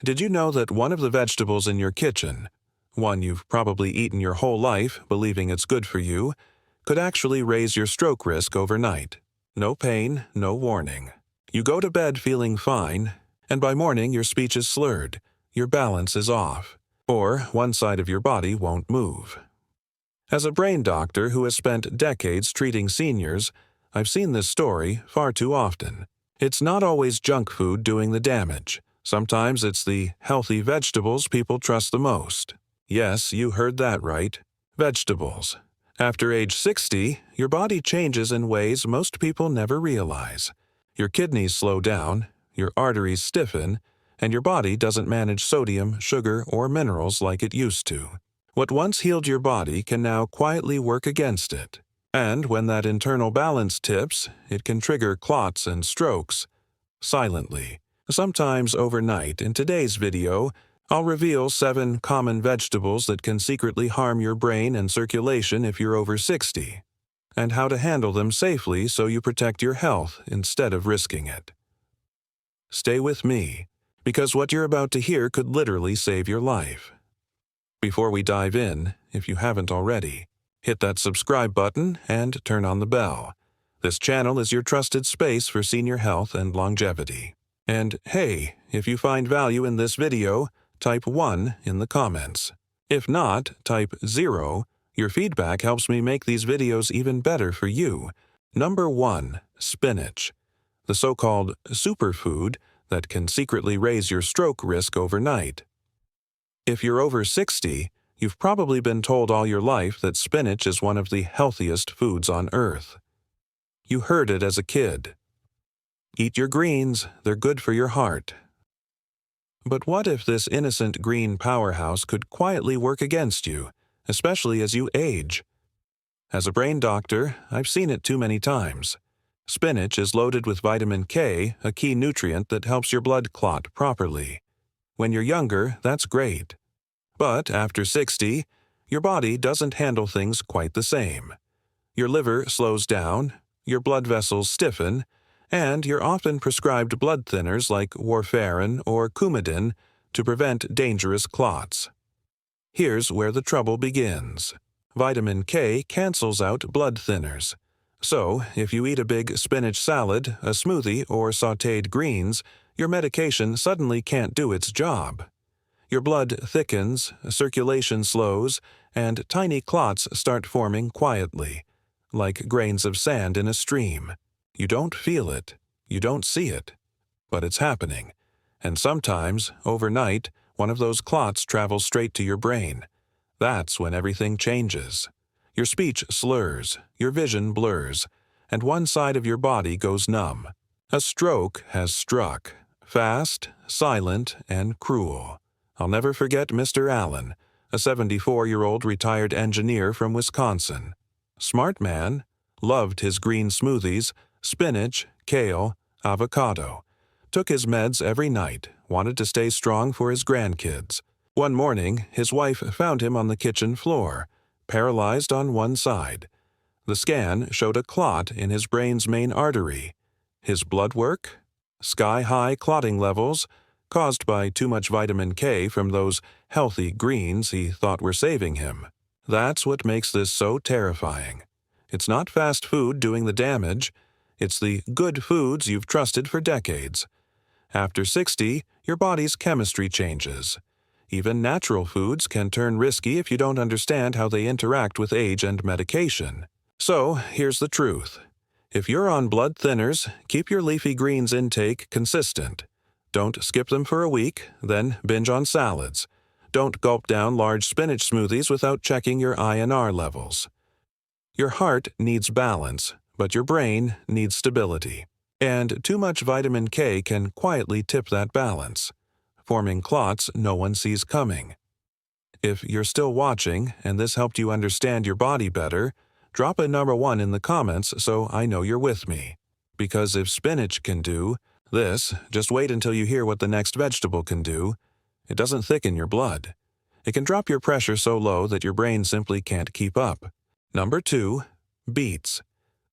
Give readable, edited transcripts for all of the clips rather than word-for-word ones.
Did you know that one of the vegetables in your kitchen, one you've probably eaten your whole life believing it's good for you, could actually raise your stroke risk overnight? No pain, no warning. You go to bed feeling fine, and by morning your speech is slurred, your balance is off, or one side of your body won't move. As a brain doctor who has spent decades treating seniors, I've seen this story far too often. It's not always junk food doing the damage. Sometimes it's the healthy vegetables people trust the most. Yes, you heard that right. Vegetables. After age 60, your body changes in ways most people never realize. Your kidneys slow down, your arteries stiffen, and your body doesn't manage sodium, sugar, or minerals like it used to. What once healed your body can now quietly work against it. And when that internal balance tips, it can trigger clots and strokes, silently. Sometimes overnight. In today's video, I'll reveal 7 common vegetables that can secretly harm your brain and circulation if you're over 60, and how to handle them safely so you protect your health instead of risking it. Stay with me, because what you're about to hear could literally save your life. Before we dive in, if you haven't already, hit that subscribe button and turn on the bell. This channel is your trusted space for senior health and longevity. And hey, if you find value in this video, type 1 in the comments. If not, type 0. Your feedback helps me make these videos even better for you. Number 1. Spinach. The so-called superfood that can secretly raise your stroke risk overnight. If you're over 60, you've probably been told all your life that spinach is one of the healthiest foods on earth. You heard it as a kid. Eat your greens, they're good for your heart. But what if this innocent green powerhouse could quietly work against you, especially as you age? As a brain doctor, I've seen it too many times. Spinach is loaded with vitamin K, a key nutrient that helps your blood clot properly. When you're younger, that's great. But after 60, your body doesn't handle things quite the same. Your liver slows down, your blood vessels stiffen, and you're often prescribed blood thinners like Warfarin or Coumadin to prevent dangerous clots. Here's where the trouble begins. Vitamin K cancels out blood thinners. So, if you eat a big spinach salad, a smoothie, or sautéed greens, your medication suddenly can't do its job. Your blood thickens, circulation slows, and tiny clots start forming quietly, like grains of sand in a stream. You don't feel it, you don't see it, but it's happening. And sometimes, overnight, one of those clots travels straight to your brain. That's when everything changes. Your speech slurs, your vision blurs, and one side of your body goes numb. A stroke has struck, fast, silent, and cruel. I'll never forget Mr. Allen, a 74-year-old retired engineer from Wisconsin. Smart man, loved his green smoothies, spinach, kale, avocado. Took his meds every night, wanted to stay strong for his grandkids. One morning, his wife found him on the kitchen floor, paralyzed on one side. The scan showed a clot in his brain's main artery. His blood work? Sky-high clotting levels, caused by too much vitamin K from those healthy greens he thought were saving him. That's what makes this so terrifying. It's not fast food doing the damage. It's the good foods you've trusted for decades. After 60, your body's chemistry changes. Even natural foods can turn risky if you don't understand how they interact with age and medication. So, here's the truth. If you're on blood thinners, keep your leafy greens intake consistent. Don't skip them for a week, then binge on salads. Don't gulp down large spinach smoothies without checking your INR levels. Your heart needs balance, but your brain needs stability. And too much vitamin K can quietly tip that balance, forming clots no one sees coming. If you're still watching and this helped you understand your body better, drop a number 1 in the comments so I know you're with me. Because if spinach can do this, just wait until you hear what the next vegetable can do. It doesn't thicken your blood. It can drop your pressure so low that your brain simply can't keep up. Number 2. Beets.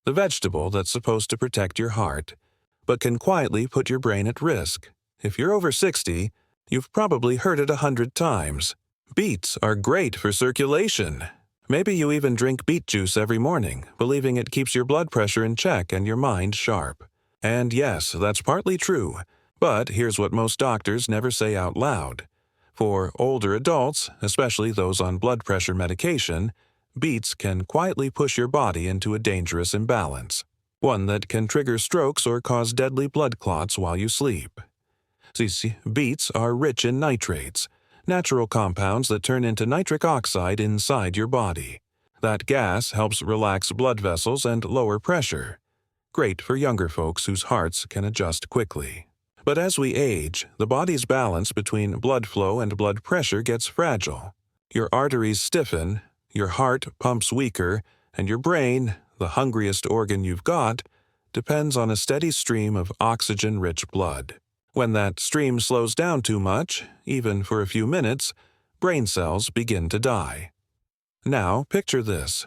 The vegetable that's supposed to protect your heart, but can quietly put your brain at risk. If you're over 60, You've probably heard it 100 times. Beets are great for circulation. Maybe you even drink beet juice every morning, believing it keeps your blood pressure in check and your mind sharp. And yes, that's partly true. But here's what most doctors never say out loud. For older adults, especially those on blood pressure medication, beets can quietly push your body into a dangerous imbalance, one that can trigger strokes or cause deadly blood clots while you sleep. See, beets are rich in nitrates, natural compounds that turn into nitric oxide inside your body. That gas helps relax blood vessels and lower pressure. Great for younger folks whose hearts can adjust quickly. But as we age, the body's balance between blood flow and blood pressure gets fragile. Your arteries stiffen, your heart pumps weaker, and your brain, the hungriest organ you've got, depends on a steady stream of oxygen-rich blood. When that stream slows down too much, even for a few minutes, brain cells begin to die. Now, picture this.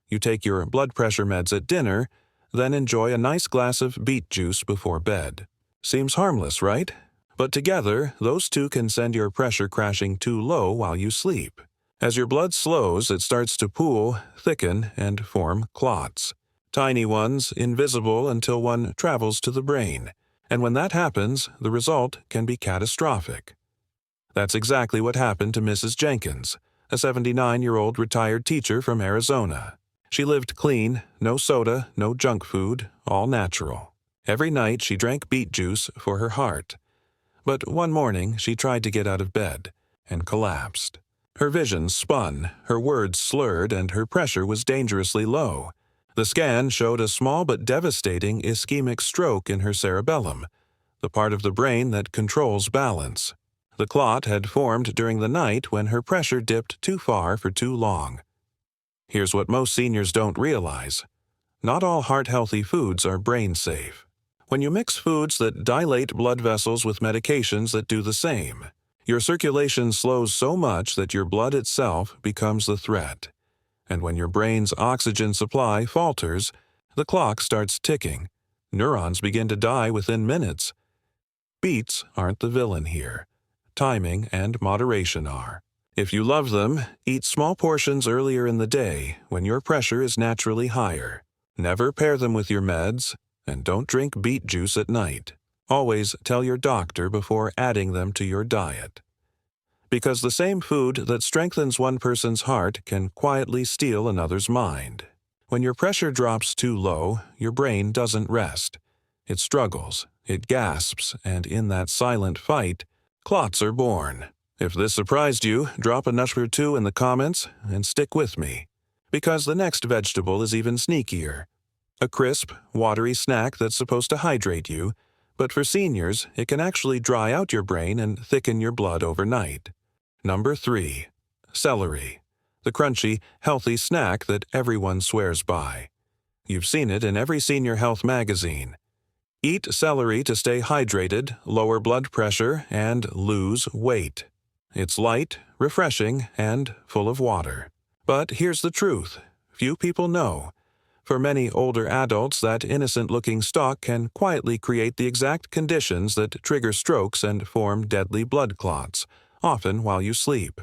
You take your blood pressure meds at dinner, then enjoy a nice glass of beet juice before bed. Seems harmless, right? But together, those two can send your pressure crashing too low while you sleep. As your blood slows, it starts to pool, thicken, and form clots. Tiny ones, invisible until one travels to the brain. And when that happens, the result can be catastrophic. That's exactly what happened to Mrs. Jenkins, a 79-year-old retired teacher from Arizona. She lived clean, no soda, no junk food, all natural. Every night she drank beet juice for her heart. But one morning she tried to get out of bed and collapsed. Her vision spun, her words slurred, and her pressure was dangerously low. The scan showed a small but devastating ischemic stroke in her cerebellum, the part of the brain that controls balance. The clot had formed during the night when her pressure dipped too far for too long. Here's what most seniors don't realize. Not all heart-healthy foods are brain-safe. When you mix foods that dilate blood vessels with medications that do the same, your circulation slows so much that your blood itself becomes the threat. And when your brain's oxygen supply falters, the clock starts ticking. Neurons begin to die within minutes. Beets aren't the villain here. Timing and moderation are. If you love them, eat small portions earlier in the day when your pressure is naturally higher. Never pair them with your meds, and don't drink beet juice at night. Always tell your doctor before adding them to your diet. Because the same food that strengthens one person's heart can quietly steal another's mind. When your pressure drops too low, your brain doesn't rest. It struggles, it gasps, and in that silent fight, clots are born. If this surprised you, drop a nut or two in the comments and stick with me. Because the next vegetable is even sneakier. A crisp, watery snack that's supposed to hydrate you, but for seniors, it can actually dry out your brain and thicken your blood overnight. Number 3. Celery. The crunchy, healthy snack that everyone swears by. You've seen it in every senior health magazine. Eat celery to stay hydrated, lower blood pressure, and lose weight. It's light, refreshing, and full of water. But here's the truth. Few people know. For many older adults, that innocent-looking stalk can quietly create the exact conditions that trigger strokes and form deadly blood clots, often while you sleep.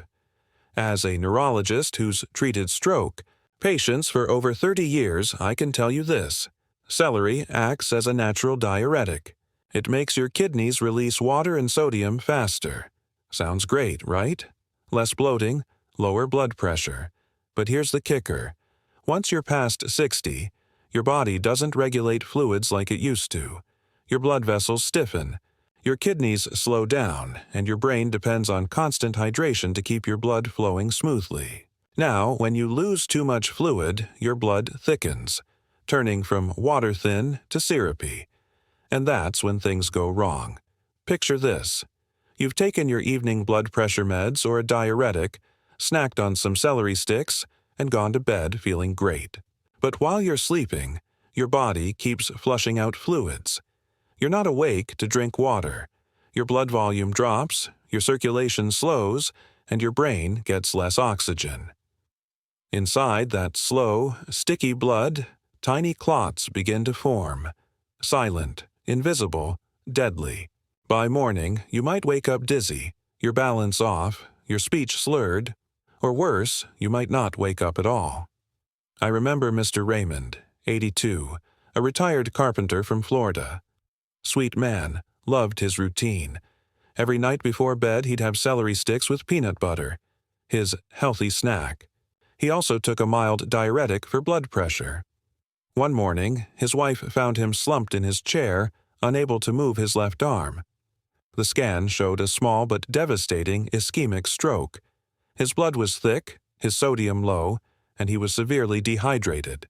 As a neurologist who's treated stroke patients for over 30 years, I can tell you this. Celery acts as a natural diuretic. It makes your kidneys release water and sodium faster. Sounds great, right? Less bloating, lower blood pressure. But here's the kicker. Once you're past 60, your body doesn't regulate fluids like it used to. Your blood vessels stiffen. Your kidneys slow down, and your brain depends on constant hydration to keep your blood flowing smoothly. Now, when you lose too much fluid, your blood thickens, turning from water-thin to syrupy. And that's when things go wrong. Picture this. You've taken your evening blood pressure meds or a diuretic, snacked on some celery sticks, and gone to bed feeling great. But while you're sleeping, your body keeps flushing out fluids. You're not awake to drink water. Your blood volume drops, your circulation slows, and your brain gets less oxygen. Inside that slow, sticky blood, tiny clots begin to form. Silent, invisible, deadly. By morning, you might wake up dizzy, your balance off, your speech slurred, or worse, you might not wake up at all. I remember Mr. Raymond, 82, a retired carpenter from Florida. Sweet man, loved his routine. Every night before bed he'd have celery sticks with peanut butter, his healthy snack. He also took a mild diuretic for blood pressure. One morning, his wife found him slumped in his chair, unable to move his left arm. The scan showed a small but devastating ischemic stroke. His blood was thick, his sodium low, and he was severely dehydrated.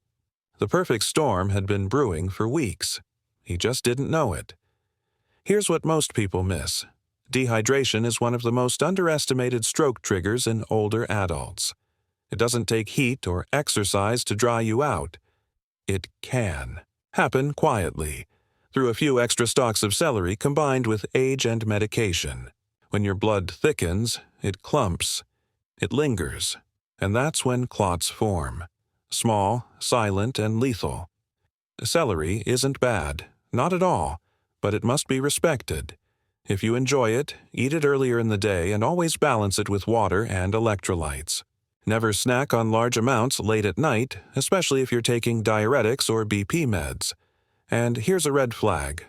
The perfect storm had been brewing for weeks. He just didn't know it. Here's what most people miss. Dehydration is one of the most underestimated stroke triggers in older adults. It doesn't take heat or exercise to dry you out. It can happen quietly, through a few extra stalks of celery combined with age and medication. When your blood thickens, it clumps, it lingers, and that's when clots form. Small, silent, and lethal. Celery isn't bad, not at all, but it must be respected. If you enjoy it, eat it earlier in the day and always balance it with water and electrolytes. Never snack on large amounts late at night, especially if you're taking diuretics or BP meds. And here's a red flag.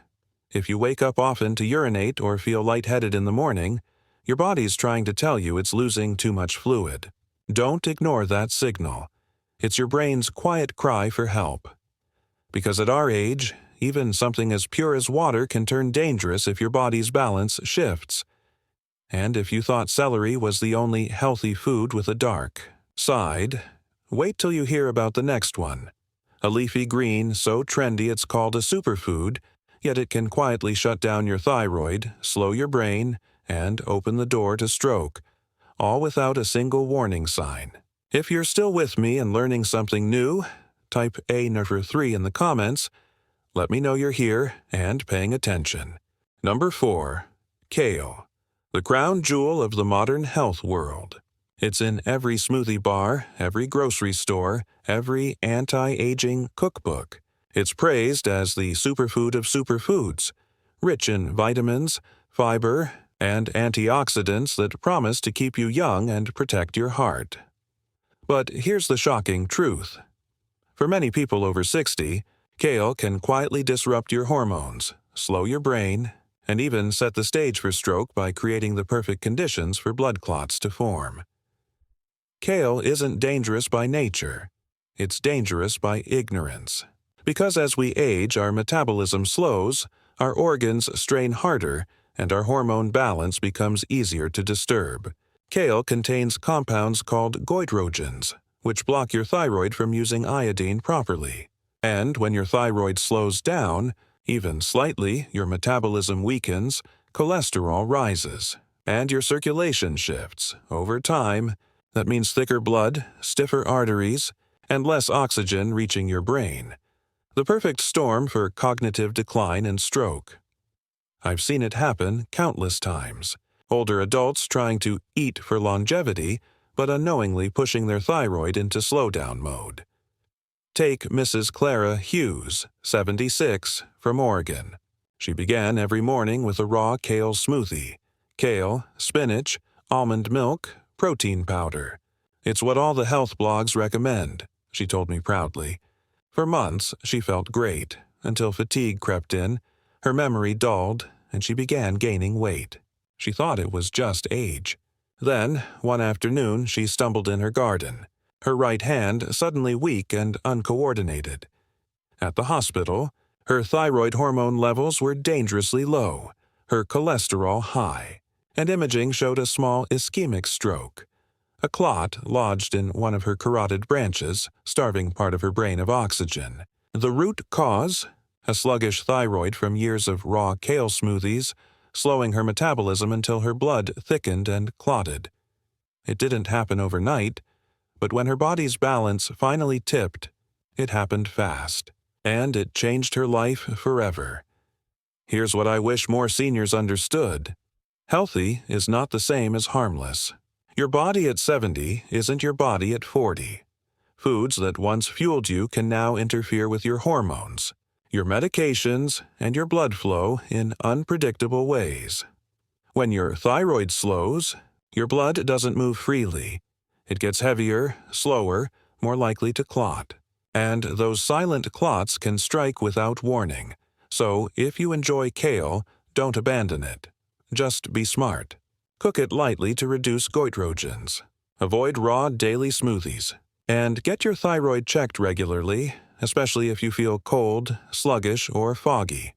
If you wake up often to urinate or feel lightheaded in the morning, your body's trying to tell you it's losing too much fluid. Don't ignore that signal. It's your brain's quiet cry for help. Because at our age, even something as pure as water can turn dangerous if your body's balance shifts. And if you thought celery was the only healthy food with a dark side, wait till you hear about the next one. A leafy green so trendy it's called a superfood, yet it can quietly shut down your thyroid, slow your brain, and open the door to stroke, all without a single warning sign. If you're still with me and learning something new, type A number 3 in the comments. Let me know you're here and paying attention. Number 4. Kale. The crown jewel of the modern health world. It's in every smoothie bar, every grocery store, every anti-aging cookbook. It's praised as the superfood of superfoods, rich in vitamins, fiber, and antioxidants that promise to keep you young and protect your heart. But here's the shocking truth. For many people over 60, kale can quietly disrupt your hormones, slow your brain, and even set the stage for stroke by creating the perfect conditions for blood clots to form. Kale isn't dangerous by nature. It's dangerous by ignorance. Because as we age, our metabolism slows, our organs strain harder, and our hormone balance becomes easier to disturb. Kale contains compounds called goitrogens, which block your thyroid from using iodine properly. And when your thyroid slows down, even slightly, your metabolism weakens, cholesterol rises, and your circulation shifts. Over time, that means thicker blood, stiffer arteries, and less oxygen reaching your brain. The perfect storm for cognitive decline and stroke. I've seen it happen countless times. Older adults trying to eat for longevity, but unknowingly pushing their thyroid into slowdown mode. Take Mrs. Clara Hughes, 76, from Oregon. She began every morning with a raw kale smoothie. Kale, spinach, almond milk, protein powder. It's what all the health blogs recommend, she told me proudly. For months, she felt great, until fatigue crept in, her memory dulled, and she began gaining weight. She thought it was just age. Then, one afternoon, she stumbled in her garden, her right hand suddenly weak and uncoordinated. At the hospital, her thyroid hormone levels were dangerously low, her cholesterol high, and imaging showed a small ischemic stroke. A clot lodged in one of her carotid branches, starving part of her brain of oxygen. The root cause? A sluggish thyroid from years of raw kale smoothies, slowing her metabolism until her blood thickened and clotted. It didn't happen overnight, but when her body's balance finally tipped, it happened fast, and it changed her life forever. Here's what I wish more seniors understood. Healthy is not the same as harmless. Your body at 70 isn't your body at 40. Foods that once fueled you can now interfere with your hormones, your medications, and your blood flow in unpredictable ways. When your thyroid slows, your blood doesn't move freely. It gets heavier, slower, more likely to clot. And those silent clots can strike without warning. So, if you enjoy kale, don't abandon it. Just be smart. Cook it lightly to reduce goitrogens. Avoid raw daily smoothies. And get your thyroid checked regularly, especially if you feel cold, sluggish, or foggy.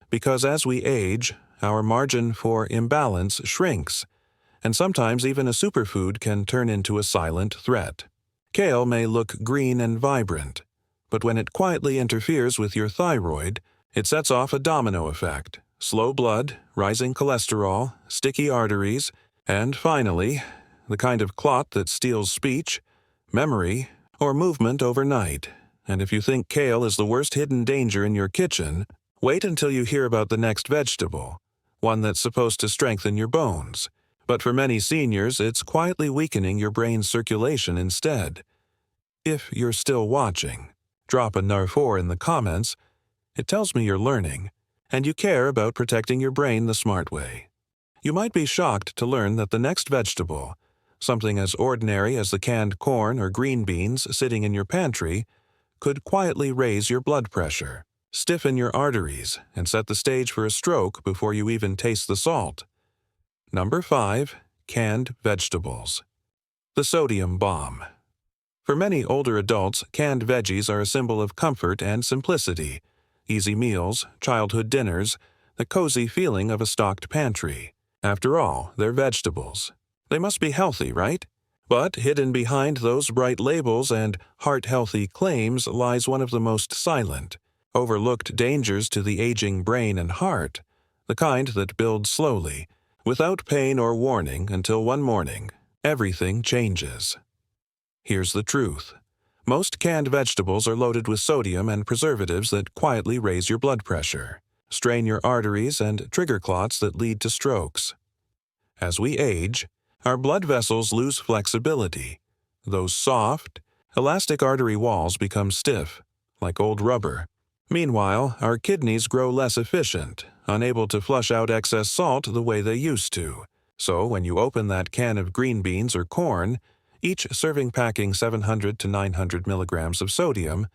Because as we age, our margin for imbalance shrinks, and sometimes even a superfood can turn into a silent threat. Kale may look green and vibrant, but when it quietly interferes with your thyroid, it sets off a domino effect: slow blood, rising cholesterol, sticky arteries, and finally, the kind of clot that steals speech, memory, or movement overnight. And if you think kale is the worst hidden danger in your kitchen, wait until you hear about the next vegetable, one that's supposed to strengthen your bones. But for many seniors, it's quietly weakening your brain's circulation instead. If you're still watching, drop a #4 in the comments. It tells me you're learning, and you care about protecting your brain the smart way. You might be shocked to learn that the next vegetable, something as ordinary as the canned corn or green beans sitting in your pantry, could quietly raise your blood pressure, stiffen your arteries, and set the stage for a stroke before you even taste the salt. Number 5. Canned vegetables. The sodium bomb. For many older adults, canned veggies are a symbol of comfort and simplicity. Easy meals, childhood dinners, the cozy feeling of a stocked pantry. After all, they're vegetables. They must be healthy, right? But hidden behind those bright labels and heart-healthy claims lies one of the most silent, overlooked dangers to the aging brain and heart, the kind that builds slowly, without pain or warning, until one morning, everything changes. Here's the truth. Most canned vegetables are loaded with sodium and preservatives that quietly raise your blood pressure, strain your arteries, and trigger clots that lead to strokes. As we age, our blood vessels lose flexibility. Those soft, elastic artery walls become stiff, like old rubber. Meanwhile, our kidneys grow less efficient, unable to flush out excess salt the way they used to. So when you open that can of green beans or corn, each serving packing 700 to 900 milligrams of sodium,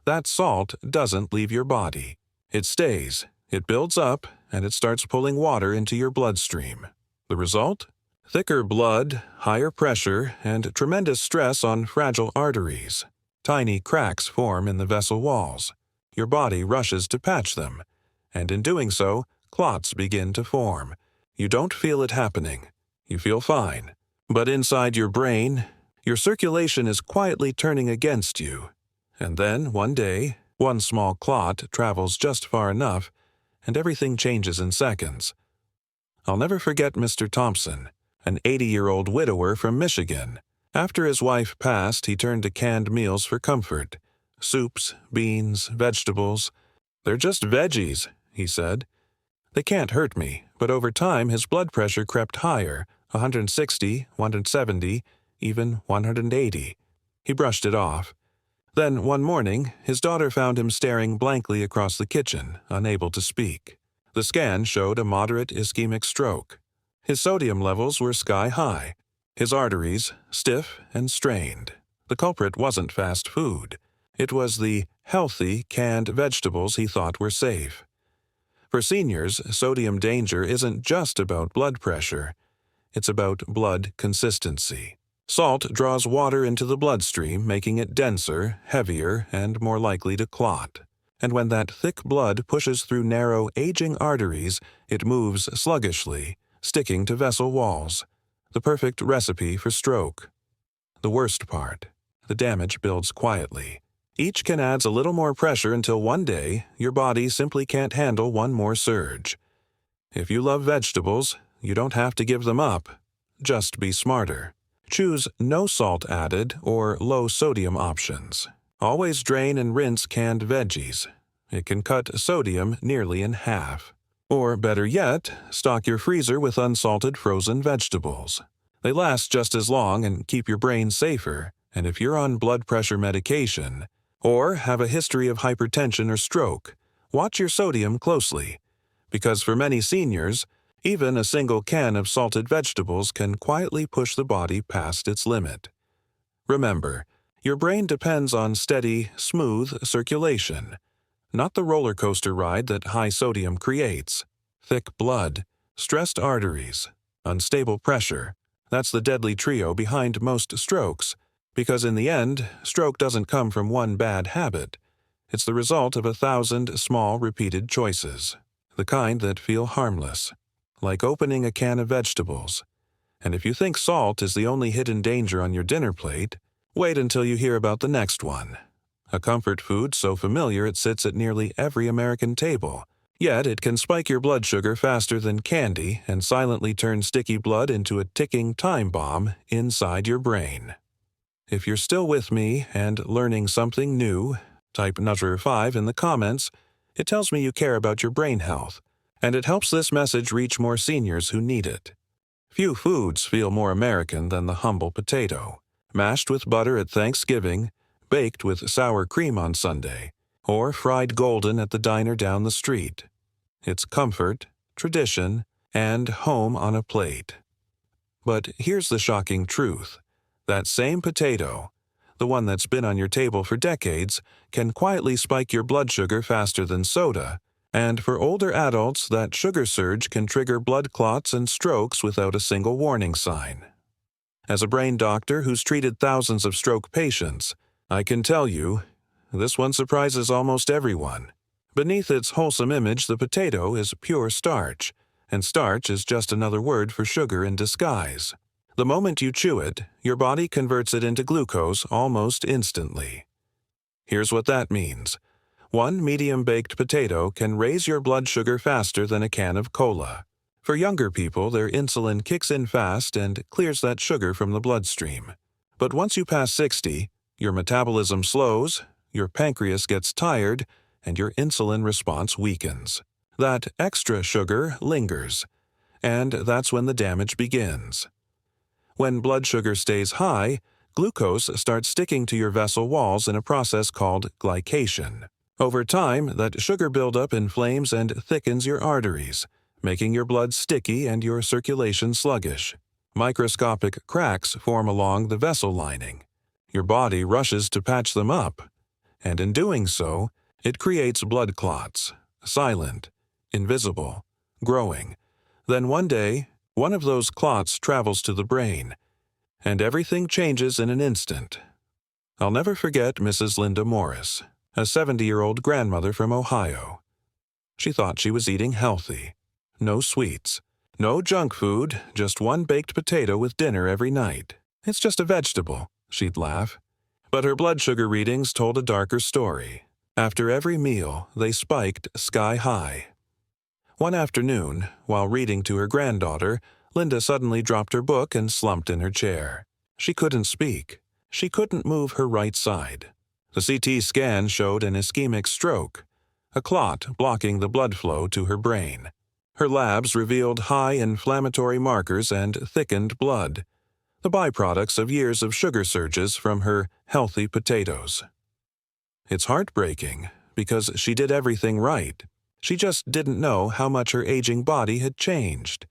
that salt doesn't leave your body. It stays, it builds up, and it starts pulling water into your bloodstream. The result? Thicker blood, higher pressure, and tremendous stress on fragile arteries. Tiny cracks form in the vessel walls. Your body rushes to patch them, and in doing so, clots begin to form. You don't feel it happening. You feel fine. But inside your brain, your circulation is quietly turning against you. And then, one day, one small clot travels just far enough, and everything changes in seconds. I'll never forget Mr. Thompson, an 80-year-old widower from Michigan. After his wife passed, he turned to canned meals for comfort. Soups, beans, vegetables. "They're just veggies," he said. "They can't hurt me," but over time his blood pressure crept higher, 160, 170, even 180. He brushed it off. Then, one morning, his daughter found him staring blankly across the kitchen, unable to speak. The scan showed a moderate ischemic stroke. His sodium levels were sky-high, his arteries stiff and strained. The culprit wasn't fast food. It was the healthy, canned vegetables he thought were safe. For seniors, sodium danger isn't just about blood pressure. It's about blood consistency. Salt draws water into the bloodstream, making it denser, heavier, and more likely to clot. And when that thick blood pushes through narrow, aging arteries, it moves sluggishly, sticking to vessel walls. The perfect recipe for stroke. The worst part: the damage builds quietly. Each can add a little more pressure until one day your body simply can't handle one more surge. If you love vegetables, you don't have to give them up. Just be smarter. Choose no salt added or low sodium options. Always drain and rinse canned veggies. It can cut sodium nearly in half. Or better yet, stock your freezer with unsalted frozen vegetables. They last just as long and keep your brain safer. And if you're on blood pressure medication, or have a history of hypertension or stroke, watch your sodium closely. Because for many seniors, Even a single can of salted vegetables can quietly push the body past its limit. Remember, your brain depends on steady, smooth circulation, not the roller coaster ride that high sodium creates. Thick blood, stressed arteries, unstable pressure. That's the deadly trio behind most strokes, because in the end, stroke doesn't come from one bad habit. It's the result of 1,000 small repeated choices, the kind that feel harmless, like opening a can of vegetables. And if you think salt is the only hidden danger on your dinner plate, wait until you hear about the next one. A comfort food so familiar it sits at nearly every American table, yet it can spike your blood sugar faster than candy and silently turn sticky blood into a ticking time bomb inside your brain. If you're still with me and learning something new, type nullify in the comments. It tells me you care about your brain health, and it helps this message reach more seniors who need it. Few foods feel more American than the humble potato, mashed with butter at Thanksgiving, baked with sour cream on Sunday, or fried golden at the diner down the street. It's comfort, tradition, and home on a plate. But here's the shocking truth. That same potato, the one that's been on your table for decades, can quietly spike your blood sugar faster than soda, and for older adults, that sugar surge can trigger blood clots and strokes without a single warning sign. As a brain doctor who's treated thousands of stroke patients, I can tell you, this one surprises almost everyone. Beneath its wholesome image, the potato is pure starch, and starch is just another word for sugar in disguise. The moment you chew it, your body converts it into glucose almost instantly. Here's what that means. One medium-baked potato can raise your blood sugar faster than a can of cola. For younger people, their insulin kicks in fast and clears that sugar from the bloodstream. But once you pass 60, your metabolism slows, your pancreas gets tired, and your insulin response weakens. That extra sugar lingers, and that's when the damage begins. When blood sugar stays high, glucose starts sticking to your vessel walls in a process called glycation. Over time, that sugar buildup inflames and thickens your arteries, making your blood sticky and your circulation sluggish. Microscopic cracks form along the vessel lining. Your body rushes to patch them up, and in doing so, it creates blood clots, silent, invisible, growing. Then one day, one of those clots travels to the brain, and everything changes in an instant. I'll never forget Mrs. Linda Morris, a 70-year-old grandmother from Ohio. She thought she was eating healthy. No sweets, no junk food, just one baked potato with dinner every night. It's just a vegetable, she'd laugh. But her blood sugar readings told a darker story. After every meal, they spiked sky high. One afternoon, while reading to her granddaughter, Linda suddenly dropped her book and slumped in her chair. She couldn't speak. She couldn't move her right side. The CT scan showed an ischemic stroke, a clot blocking the blood flow to her brain. Her labs revealed high inflammatory markers and thickened blood, the byproducts of years of sugar surges from her healthy potatoes. It's heartbreaking, because she did everything right. She just didn't know how much her aging body had changed.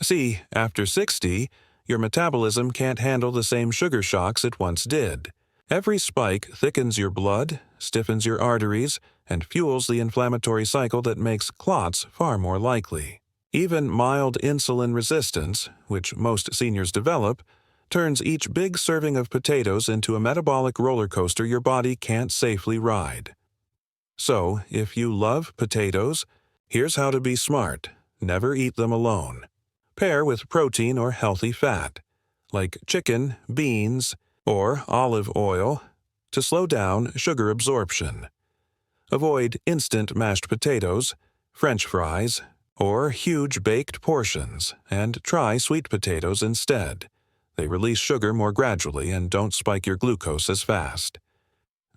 See, after 60, your metabolism can't handle the same sugar shocks it once did. Every spike thickens your blood, stiffens your arteries, and fuels the inflammatory cycle that makes clots far more likely. Even mild insulin resistance, which most seniors develop, turns each big serving of potatoes into a metabolic roller coaster your body can't safely ride. So, if you love potatoes, here's how to be smart. Never eat them alone. Pair with protein or healthy fat, like chicken, beans, or olive oil, to slow down sugar absorption. Avoid instant mashed potatoes, French fries, or huge baked portions, and try sweet potatoes instead. They release sugar more gradually and don't spike your glucose as fast.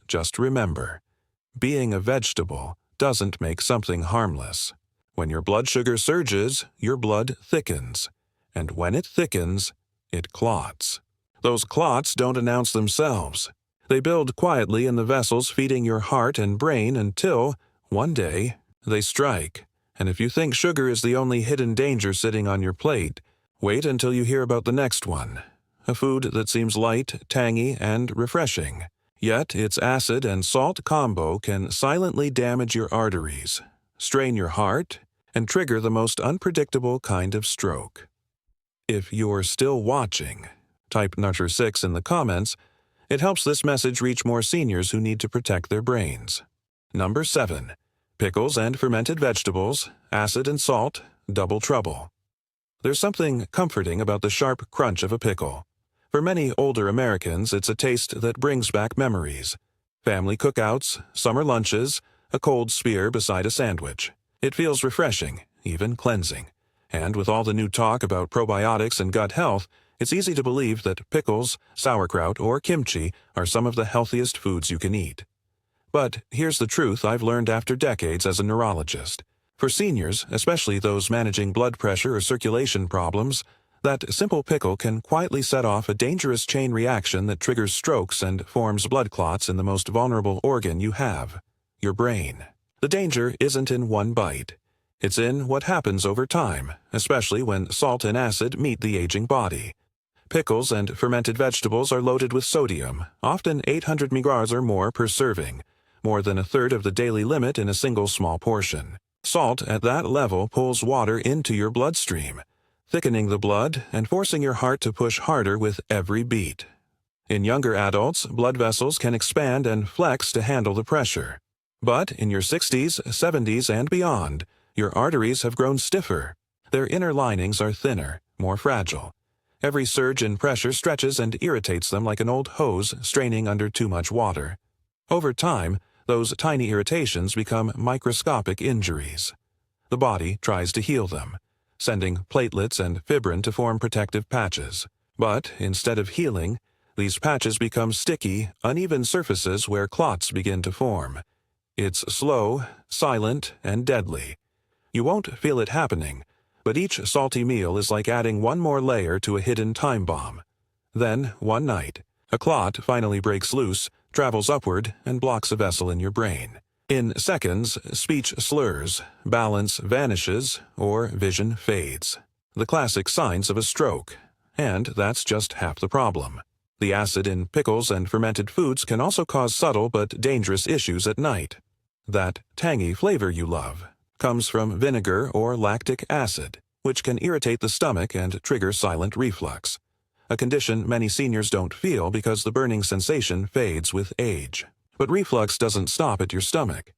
Just remember, being a vegetable doesn't make something harmless. When your blood sugar surges, your blood thickens. And when it thickens, it clots. Those clots don't announce themselves. They build quietly in the vessels feeding your heart and brain until, one day, they strike. And if you think sugar is the only hidden danger sitting on your plate, wait until you hear about the next one. A food that seems light, tangy, and refreshing. Yet its acid and salt combo can silently damage your arteries, strain your heart, and trigger the most unpredictable kind of stroke. If you're still watching, type Nutter 6 in the comments. It helps this message reach more seniors who need to protect their brains. Number 7. Pickles and fermented vegetables, acid and salt, double trouble. There's something comforting about the sharp crunch of a pickle. For many older Americans, it's a taste that brings back memories. Family cookouts, summer lunches, a cold spear beside a sandwich. It feels refreshing, even cleansing. And with all the new talk about probiotics and gut health, it's easy to believe that pickles, sauerkraut, or kimchi are some of the healthiest foods you can eat. But here's the truth I've learned after decades as a neurologist. For seniors, especially those managing blood pressure or circulation problems, that simple pickle can quietly set off a dangerous chain reaction that triggers strokes and forms blood clots in the most vulnerable organ you have, your brain. The danger isn't in one bite. It's in what happens over time, especially when salt and acid meet the aging body. Pickles and fermented vegetables are loaded with sodium, often 800 mg or more per serving, more than a third of the daily limit in a single small portion. Salt at that level pulls water into your bloodstream, thickening the blood and forcing your heart to push harder with every beat. In younger adults, blood vessels can expand and flex to handle the pressure. But in your 60s, 70s, and beyond, your arteries have grown stiffer. Their inner linings are thinner, more fragile. Every surge in pressure stretches and irritates them like an old hose straining under too much water. Over time, those tiny irritations become microscopic injuries. The body tries to heal them, sending platelets and fibrin to form protective patches. But instead of healing, these patches become sticky, uneven surfaces where clots begin to form. It's slow, silent, and deadly. You won't feel it happening, but each salty meal is like adding one more layer to a hidden time bomb. Then, one night, a clot finally breaks loose, travels upward, and blocks a vessel in your brain. In seconds, speech slurs, balance vanishes, or vision fades. The classic signs of a stroke. And that's just half the problem. The acid in pickles and fermented foods can also cause subtle but dangerous issues at night. That tangy flavor you love comes from vinegar or lactic acid, which can irritate the stomach and trigger silent reflux, a condition many seniors don't feel because the burning sensation fades with age. But reflux doesn't stop at your stomach.